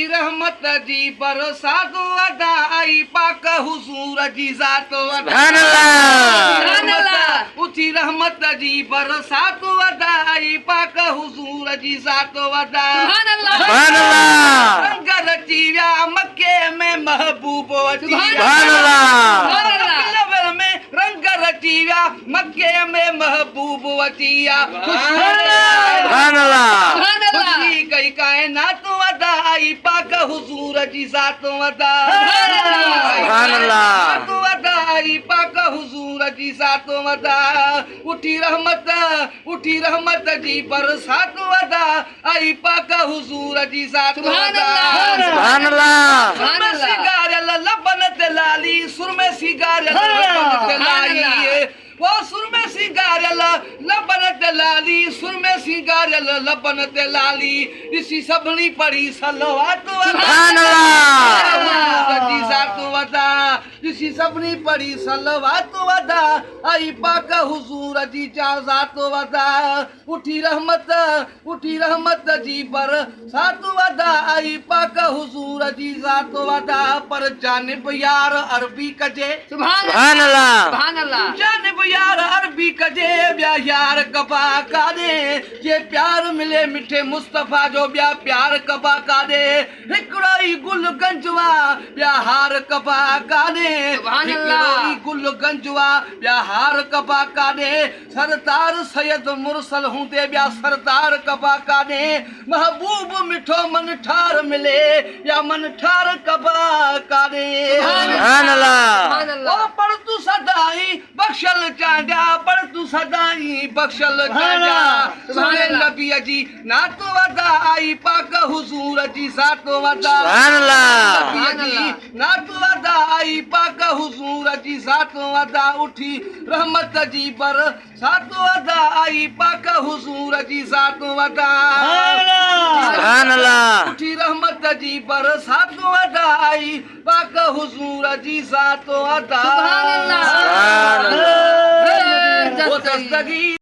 उठी रहमत जी बरसात अदा आई पाक हुजूर जी ज़ात सुभान अल्लाह। उठी रहमत जी बरसात अदा आई पाक हुजूर जी ज़ात अदा सुभान अल्लाह। रंग रची विया मक्के में महबूब अची सुभान अल्लाह। लेवल में रंग रची विया मक्के में महबूब अची सुभान अल्लाह। खुशी कई कायनात अदा आई पाक हुजूर जी ज़ात अदा सुभान अल्लाह। अदा आई पाक हुजूर जी ज़ात अदा उठी रहमत जी बरसात अदा आई पाक हुजूर जी ज़ात अदा सुभान अल्लाह। सुरमे सिगारल लबन ते लाली सुरमे सिगारल लबन ते लाली वो सुरमे सिगारल लबन ते लाली सुरमे सिगारल लबन ते लाली ऋषि सभनी पढ़ी सलवात सुभान अल्लाह। जी ज़ात अदा ऋषि सभनी पढ़ी सलवात अदा आई पाक हुजूर जी ज़ात अदा उठी रहमत जी बरसात अदा आई पाक हुजूर जी ज़ात अदा पर जानिब यार अरबी कजे सुभान अल्लाह। जानिब यार अरबी कजे ॿिया यार कबा काॾे जे प्यार मिले मिठे मुस्तफ़ा जो ॿिया प्यार कबा काॾे हिकिड़ो ई गुल गंजवा ॿिया हार कबा काॾे हिकिड़ो ई गुल गंजवा ॿिया हार कबा काॾे सरदार सैयद मुरसल हूंदे ॿिया सरदार कबा काॾे महबूब मिठो मन ठार मिले या मन ठार कबा काॾे सुभान अल्लाह। ओ पर तू सदाई बख्शल चांडिया पर तू सदाई बख्शल चांडिया सुने नबी जी नातो अदा आई पाक हुजूर जी ज़ात अदा सुभान अल्लाह। नबी जी नातो अदा आई पाक हुजूर जी ज़ात अदा उठी रहमत जी बरसात अदा आई पाक हुजूर जी ज़ात अदा सुभान अल्लाह। उठी रहमत जी बरसात अदा आई पाक हुजूर जी ज़ात अदा सुभान अल्लाह। वो दस्तगीर